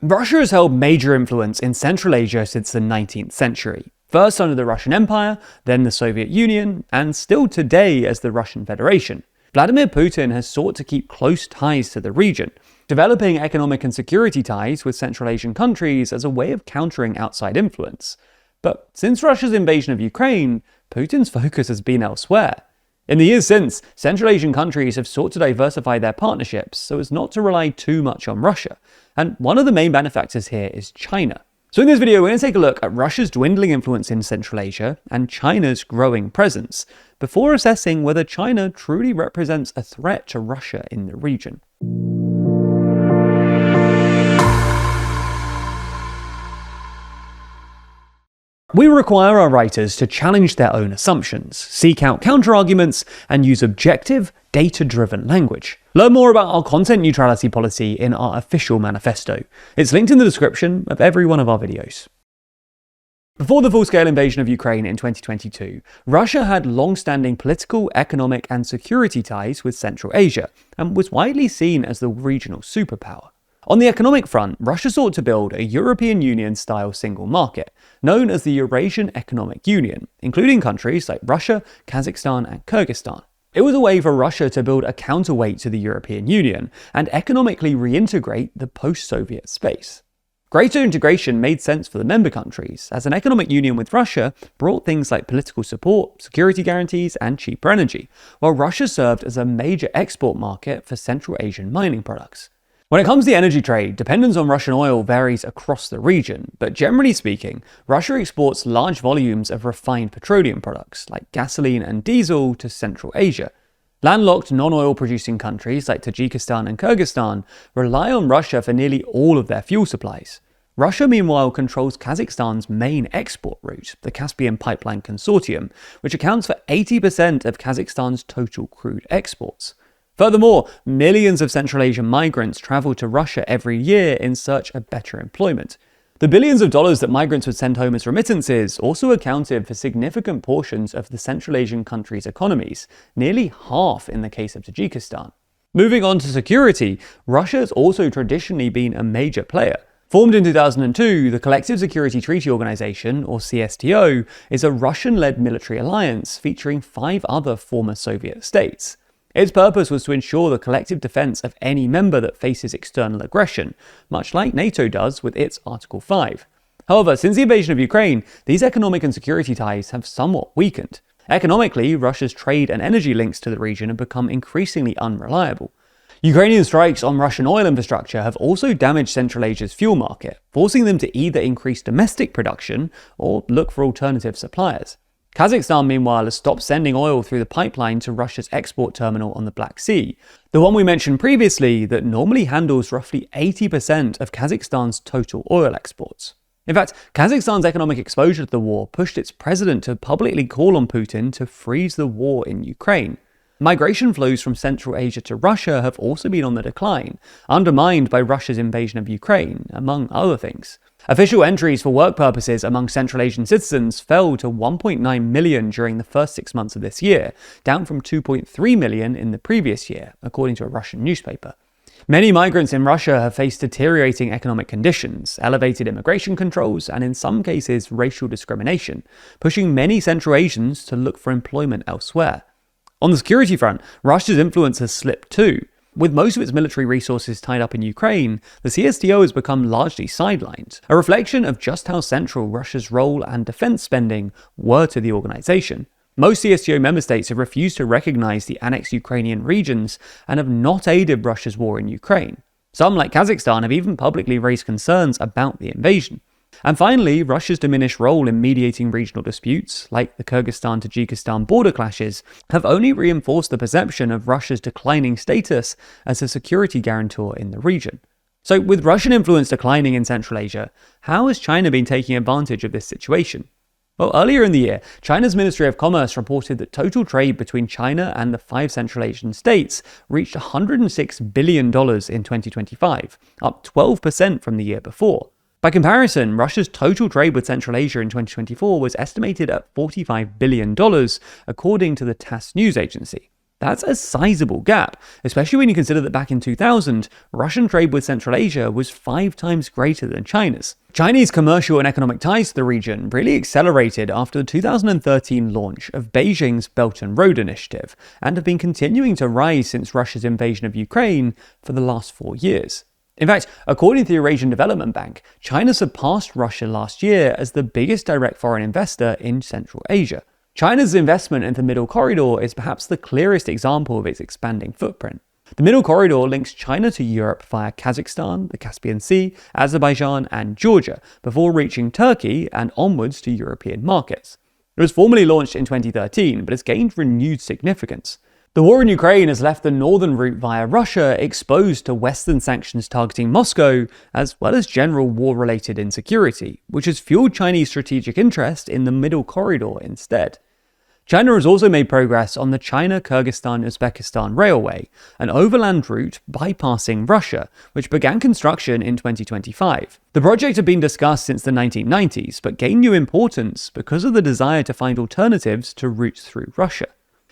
Russia has held major influence in Central Asia since the 19th century. First under the Russian Empire, then the Soviet Union, and still today as the Russian Federation. Vladimir Putin has sought to keep close ties to the region, developing economic and security ties with Central Asian countries as a way of countering outside influence. But since Russia's invasion of Ukraine, Putin's focus has been elsewhere. In the years since, Central Asian countries have sought to diversify their partnerships so as not to rely too much on Russia, and one of the main benefactors here is China. So in this video, we're going to take a look at Russia's dwindling influence in Central Asia and China's growing presence, before assessing whether China truly represents a threat to Russia in the region. We require our writers to challenge their own assumptions, seek out counterarguments, and use objective, data-driven language. Learn more about our content neutrality policy in our official manifesto. It's linked in the description of every one of our videos. Before the full-scale invasion of Ukraine in 2022, Russia had long-standing political, economic, and security ties with Central Asia, and was widely seen as the regional superpower. On the economic front, Russia sought to build a European Union-style single market, known as the Eurasian Economic Union, including countries like Russia, Kazakhstan, and Kyrgyzstan. It was a way for Russia to build a counterweight to the European Union and economically reintegrate the post-Soviet space. Greater integration made sense for the member countries, as an economic union with Russia brought things like political support, security guarantees, and cheaper energy, while Russia served as a major export market for Central Asian mining products. When it comes to the energy trade, dependence on Russian oil varies across the region, but generally speaking, Russia exports large volumes of refined petroleum products like gasoline and diesel to Central Asia. Landlocked non-oil producing countries like Tajikistan and Kyrgyzstan rely on Russia for nearly all of their fuel supplies. Russia, meanwhile, controls Kazakhstan's main export route, the Caspian Pipeline Consortium, which accounts for 80% of Kazakhstan's total crude exports. Furthermore, millions of Central Asian migrants travel to Russia every year in search of better employment. The billions of dollars that migrants would send home as remittances also accounted for significant portions of the Central Asian countries' economies, nearly half in the case of Tajikistan. Moving on to security, Russia has also traditionally been a major player. Formed in 2002, the Collective Security Treaty Organization, or CSTO, is a Russian-led military alliance featuring 5 other former Soviet states. Its purpose was to ensure the collective defense of any member that faces external aggression, much like NATO does with its Article 5. However, since the invasion of Ukraine, these economic and security ties have somewhat weakened. Economically, Russia's trade and energy links to the region have become increasingly unreliable. Ukrainian strikes on Russian oil infrastructure have also damaged Central Asia's fuel market, forcing them to either increase domestic production or look for alternative suppliers. Kazakhstan, meanwhile, has stopped sending oil through the pipeline to Russia's export terminal on the Black Sea, the one we mentioned previously that normally handles roughly 80% of Kazakhstan's total oil exports. In fact, Kazakhstan's economic exposure to the war pushed its president to publicly call on Putin to freeze the war in Ukraine. Migration flows from Central Asia to Russia have also been on the decline, undermined by Russia's invasion of Ukraine, among other things. Official entries for work purposes among Central Asian citizens fell to 1.9 million during the first 6 months of this year, down from 2.3 million in the previous year, according to a Russian newspaper. Many migrants in Russia have faced deteriorating economic conditions, elevated immigration controls, and in some cases racial discrimination, pushing many Central Asians to look for employment elsewhere. On the security front, Russia's influence has slipped too. With most of its military resources tied up in Ukraine, the CSTO has become largely sidelined, a reflection of just how central Russia's role and defense spending were to the organization. Most CSTO member states have refused to recognize the annexed Ukrainian regions and have not aided Russia's war in Ukraine. Some, like Kazakhstan, have even publicly raised concerns about the invasion. And finally, Russia's diminished role in mediating regional disputes, like the Kyrgyzstan-Tajikistan border clashes, have only reinforced the perception of Russia's declining status as a security guarantor in the region. So, with Russian influence declining in Central Asia, how has China been taking advantage of this situation? Well, earlier in the year, China's Ministry of Commerce reported that total trade between China and the 5 Central Asian states reached $106 billion in 2025, up 12% from the year before. By comparison, Russia's total trade with Central Asia in 2024 was estimated at $45 billion, according to the TASS news agency. That's a sizable gap, especially when you consider that back in 2000, Russian trade with Central Asia was 5 times greater than China's. Chinese commercial and economic ties to the region really accelerated after the 2013 launch of Beijing's Belt and Road Initiative, and have been continuing to rise since Russia's invasion of Ukraine for the last 4 years. In fact, according to the Eurasian Development Bank, China surpassed Russia last year as the biggest direct foreign investor in Central Asia. China's investment in the Middle Corridor is perhaps the clearest example of its expanding footprint. The Middle Corridor links China to Europe via Kazakhstan, the Caspian Sea, Azerbaijan, and Georgia, before reaching Turkey and onwards to European markets. It was formally launched in 2013, but has gained renewed significance. The war in Ukraine has left the northern route via Russia exposed to Western sanctions targeting Moscow, as well as general war-related insecurity, which has fueled Chinese strategic interest in the Middle Corridor instead. China has also made progress on the China-Kyrgyzstan-Uzbekistan Railway, an overland route bypassing Russia, which began construction in 2025. The project had been discussed since the 1990s, but gained new importance because of the desire to find alternatives to routes through Russia.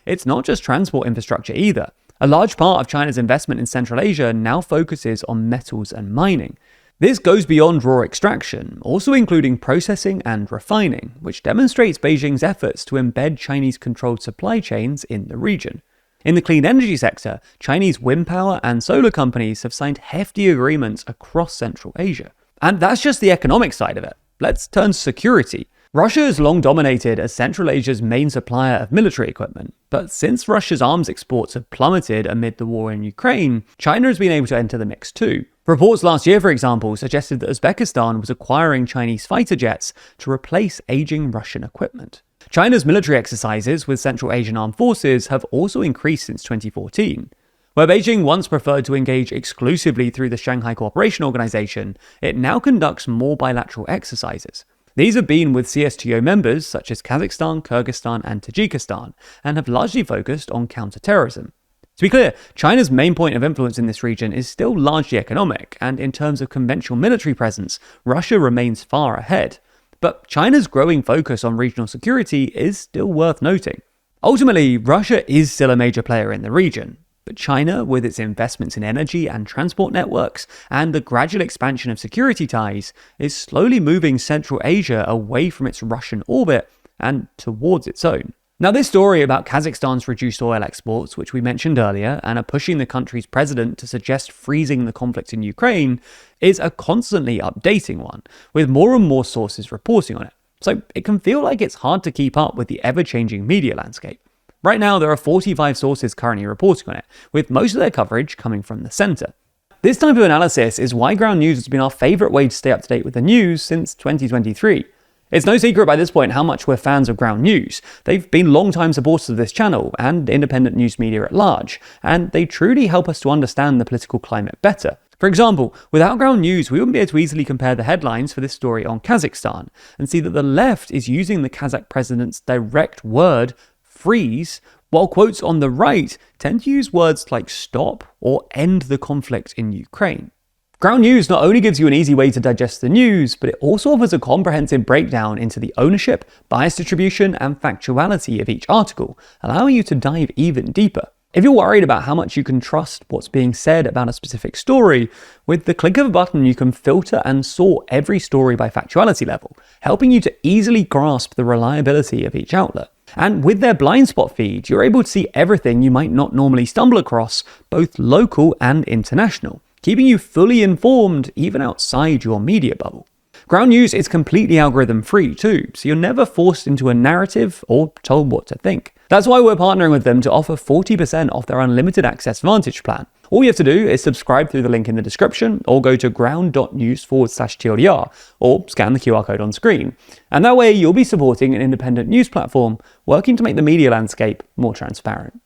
It's not just transport infrastructure either. A large part of China's investment in Central Asia now focuses on metals and mining. This goes beyond raw extraction, also including processing and refining, which demonstrates Beijing's efforts to embed Chinese-controlled supply chains in the region. In the clean energy sector, Chinese wind power and solar companies have signed hefty agreements across Central Asia. And that's just the economic side of it. Let's turn to security. Russia has long dominated as Central Asia's main supplier of military equipment, but since Russia's arms exports have plummeted amid the war in Ukraine, China has been able to enter the mix too. Reports last year, for example, suggested that Uzbekistan was acquiring Chinese fighter jets to replace aging Russian equipment. China's military exercises with Central Asian armed forces have also increased since 2014. Where Beijing once preferred to engage exclusively through the Shanghai Cooperation Organization, it now conducts more bilateral exercises. These have been with CSTO members such as Kazakhstan, Kyrgyzstan, and Tajikistan, and have largely focused on counter-terrorism. To be clear, China's main point of influence in this region is still largely economic, and in terms of conventional military presence, Russia remains far ahead. But China's growing focus on regional security is still worth noting. Ultimately, Russia is still a major player in the region. But China, with its investments in energy and transport networks and the gradual expansion of security ties, is slowly moving Central Asia away from its Russian orbit and towards its own. Now, this story about Kazakhstan's reduced oil exports, which we mentioned earlier, and are pushing the country's president to suggest freezing the conflict in Ukraine, is a constantly updating one, with more and more sources reporting on it. So it can feel like it's hard to keep up with the ever-changing media landscape. Right now, there are 45 sources currently reporting on it, with most of their coverage coming from the center. This type of analysis is why Ground News has been our favorite way to stay up to date with the news since 2023. It's no secret by this point how much we're fans of Ground News. They've been long-time supporters of this channel and independent news media at large, and they truly help us to understand the political climate better. For example, without Ground News, we wouldn't be able to easily compare the headlines for this story on Kazakhstan and see that the left is using the Kazakh president's direct word, freeze, while quotes on the right tend to use words like stop or end the conflict in Ukraine. Ground News not only gives you an easy way to digest the news, but it also offers a comprehensive breakdown into the ownership, bias distribution, and factuality of each article, allowing you to dive even deeper. If you're worried about how much you can trust what's being said about a specific story, with the click of a button you can filter and sort every story by factuality level, helping you to easily grasp the reliability of each outlet. And with their blind spot feed, you're able to see everything you might not normally stumble across, both local and international, keeping you fully informed even outside your media bubble. Ground News is completely algorithm free too, so you're never forced into a narrative or told what to think. That's why we're partnering with them to offer 40% off their unlimited access Vantage plan. All you have to do is subscribe through the link in the description or go to ground.news/TLDR or scan the QR code on screen. And that way you'll be supporting an independent news platform working to make the media landscape more transparent.